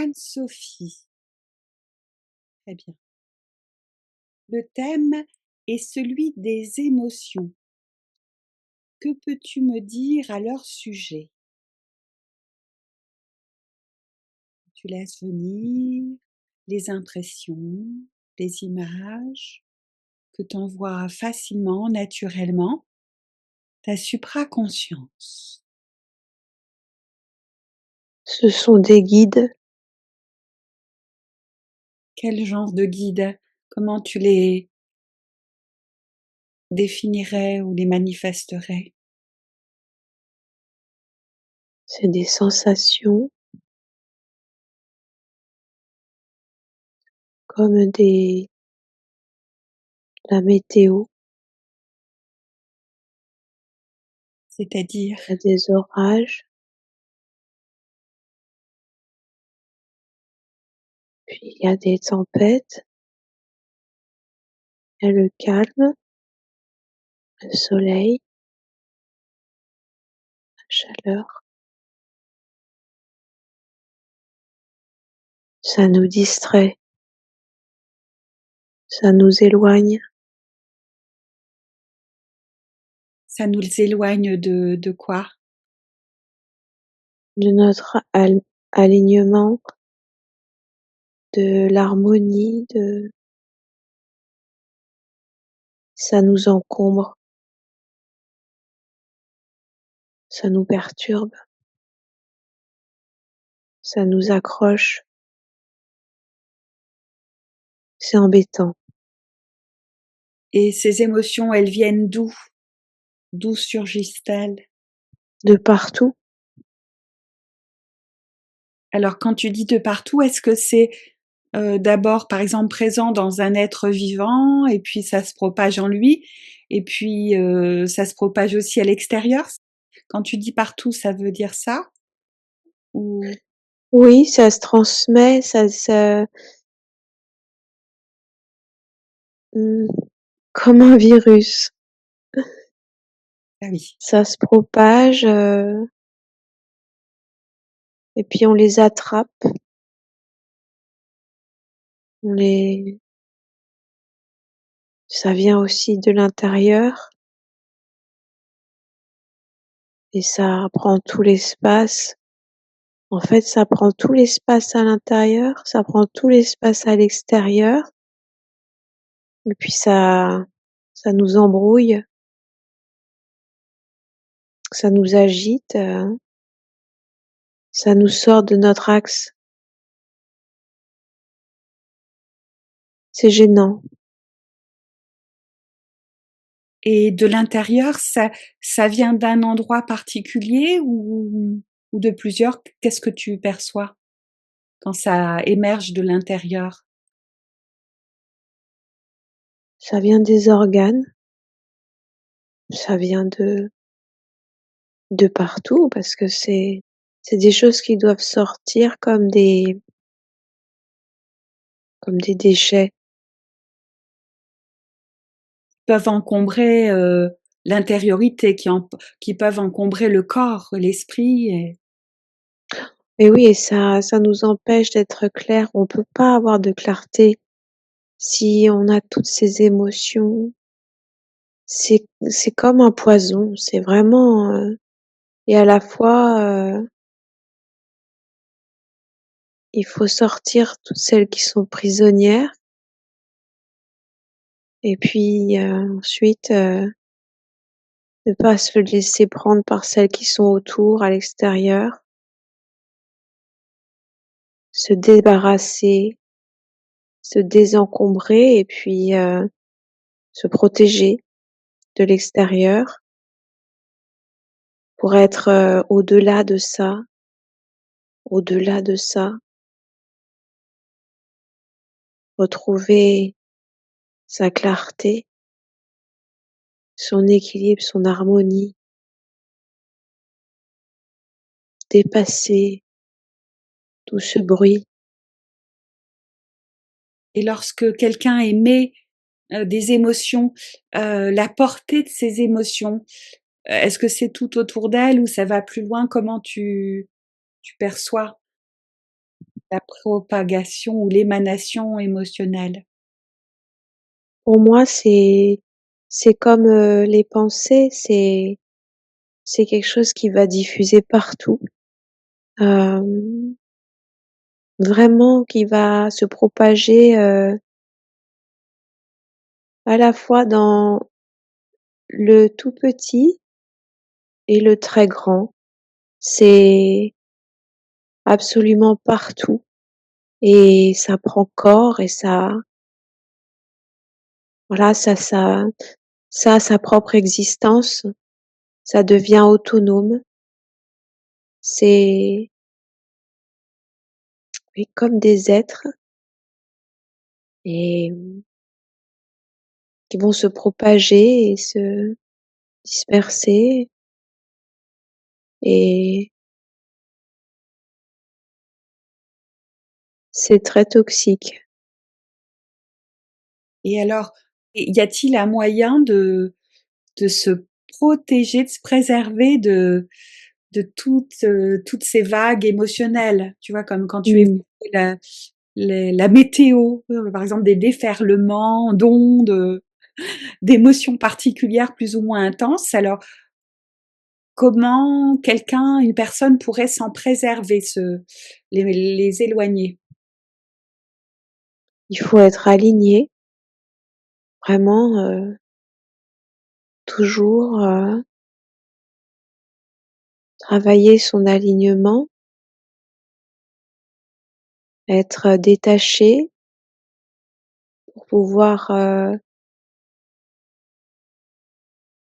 Anne-Sophie. Très bien. Le thème est celui des émotions. Que peux-tu me dire à leur sujet? Tu laisses venir les impressions, les images que t'envoie facilement, naturellement, ta supraconscience. Ce sont des guides. Quel genre de guide? Comment tu les définirais ou les manifesterais? C'est des sensations comme la météo, C'est-à-dire? il y a des orages, puis il y a des tempêtes, il y a le calme, le soleil, la chaleur. Ça nous distrait, ça nous éloigne, Ça nous éloigne de quoi? de notre alignement, de l'harmonie, ça nous encombre, ça nous perturbe, ça nous accroche, c'est embêtant. Et ces émotions, elles viennent d'où? D'où surgissent-elles? De partout, Alors quand tu dis de partout, est-ce que c'est d'abord, par exemple, présent dans un être vivant, et puis ça se propage en lui, et puis ça se propage aussi à l'extérieur? Quand tu dis partout, ça veut dire ça? Ou oui, ça se transmet, ça comme un virus. ah oui. Ça se propage, et puis on les attrape, on les ça vient aussi de l'intérieur et ça prend tout l'espace. En fait, ça prend tout l'espace à l'intérieur, ça prend tout l'espace à l'extérieur et puis ça nous embrouille, ça nous agite, ça nous sort de notre axe. C'est gênant. Et de l'intérieur, ça vient d'un endroit particulier ou de plusieurs? Qu'est-ce que tu perçois quand ça émerge de l'intérieur? Ça vient des organes, ça vient de partout parce que c'est des choses qui doivent sortir comme des déchets. Peuvent encombrer l'intériorité, qui peuvent encombrer le corps, l'esprit. Et oui, et ça nous empêche d'être clairs. On peut pas avoir de clarté si on a toutes ces émotions. C'est comme un poison, c'est vraiment, et à la fois, il faut sortir toutes celles qui sont prisonnières et puis, ensuite, ne pas se laisser prendre par celles qui sont autour, à l'extérieur. Se débarrasser, se désencombrer et puis, se protéger de l'extérieur pour être, au-delà de ça, au-delà de ça. Retrouver sa clarté, son équilibre, son harmonie, dépasser tout ce bruit. Et lorsque quelqu'un émet des émotions, la portée de ces émotions, est-ce que c'est tout autour d'elle ou ça va plus loin? Comment tu perçois? la propagation ou l'émanation émotionnelle. Pour moi, c'est comme, les pensées, c'est quelque chose qui va diffuser partout, hem, vraiment qui va se propager, à la fois dans le tout petit et le très grand. C'est absolument partout et ça prend corps et ça voilà, ça a sa propre existence, ça devient autonome. C'est oui, comme des êtres et qui vont se propager et se disperser et c'est très toxique. Et alors, y a-t-il un moyen de se protéger, de se préserver de toutes ces vagues émotionnelles? Tu vois, comme quand tu Mmh. évoquais la météo, par exemple des déferlements d'ondes, d'émotions particulières plus ou moins intenses. Alors, comment quelqu'un, une personne pourrait s'en préserver, les éloigner? Il faut être aligné, vraiment, toujours, travailler son alignement, être détaché pour pouvoir,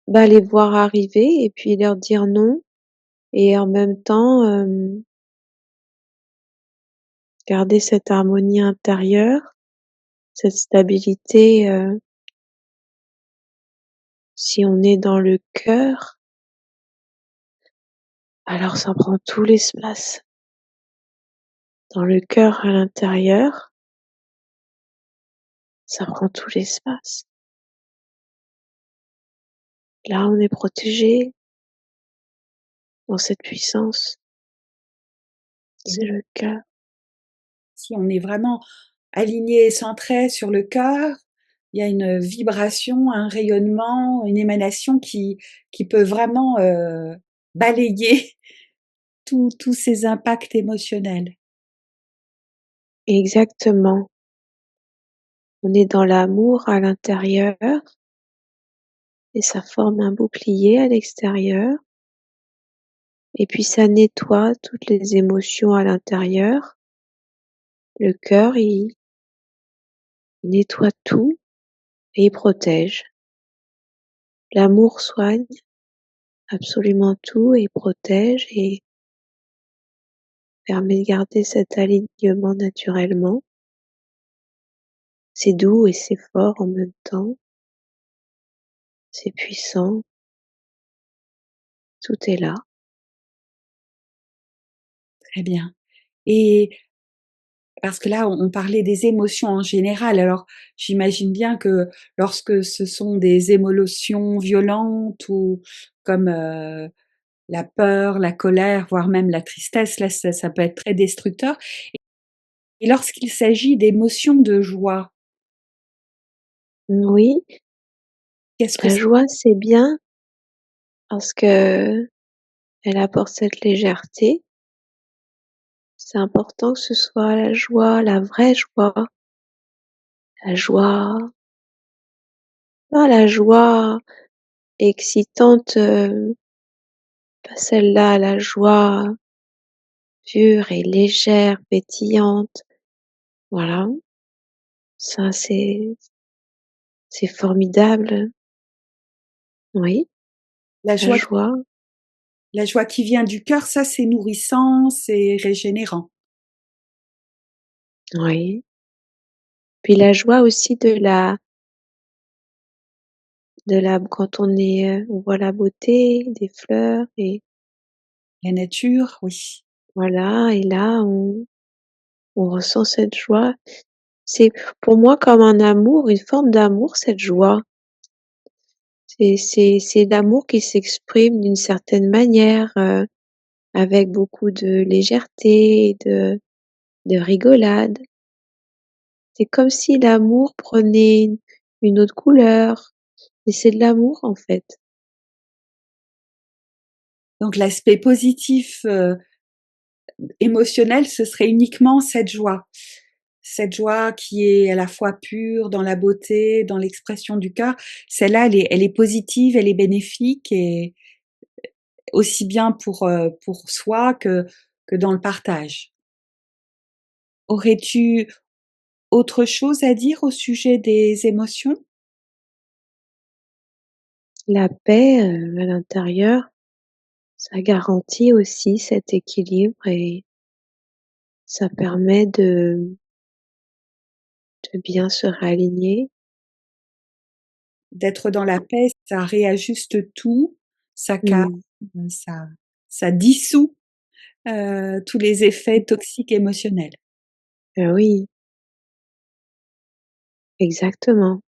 bah, les voir arriver et puis leur dire non et en même temps, garder cette harmonie intérieure, cette stabilité, si on est dans le cœur, alors ça prend tout l'espace. Dans le cœur à l'intérieur, ça prend tout l'espace. Là, on est protégé dans cette puissance, Et c'est le cœur. si on est vraiment aligné et centré sur le cœur, il y a une vibration, un rayonnement, une émanation qui peut vraiment, balayer tous ces impacts émotionnels. Exactement. On est dans l'amour à l'intérieur et ça forme un bouclier à l'extérieur et puis ça nettoie toutes les émotions à l'intérieur. Le cœur, il nettoie tout et il protège. L'amour soigne absolument tout et protège et permet de garder cet alignement naturellement. C'est doux et c'est fort en même temps, c'est puissant, tout est là. Très bien. Et parce que là, on parlait des émotions en général. Alors, j'imagine bien que lorsque ce sont des émotions violentes ou comme, la peur, la colère, voire même la tristesse, là, ça peut être très destructeur. Et lorsqu'il s'agit d'émotions de joie, Oui, qu'est-ce que la c'est? joie, c'est bien parce que elle apporte cette légèreté. C'est important que ce soit la joie, la vraie joie, la joie, pas la joie excitante, pas celle-là, la joie pure et légère, pétillante. Voilà, ça c'est formidable. Oui, La la joie joie, la joie qui vient du cœur, ça, c'est nourrissant, c'est régénérant. oui. Puis la joie aussi de la quand on voit la beauté des fleurs et La nature, oui. voilà et là on ressent cette joie. C'est pour moi comme un amour, une forme d'amour, cette joie. C'est l'amour qui s'exprime d'une certaine manière, avec beaucoup de légèreté, de rigolade. C'est comme si l'amour prenait une autre couleur, et c'est de l'amour, en fait. Donc l'aspect positif, émotionnel, ce serait uniquement cette joie. Cette joie qui est à la fois pure, dans la beauté, dans l'expression du cœur. Celle-là, elle est positive, elle est bénéfique et aussi bien pour soi que dans le partage. Aurais-tu autre chose à dire au sujet des émotions? La paix, à l'intérieur, ça garantit aussi cet équilibre et ça permet de bien se réaligner. D'être dans la paix, ça réajuste tout, ça calme, Mmh. ça dissout, tous les effets toxiques émotionnels. Oui, exactement.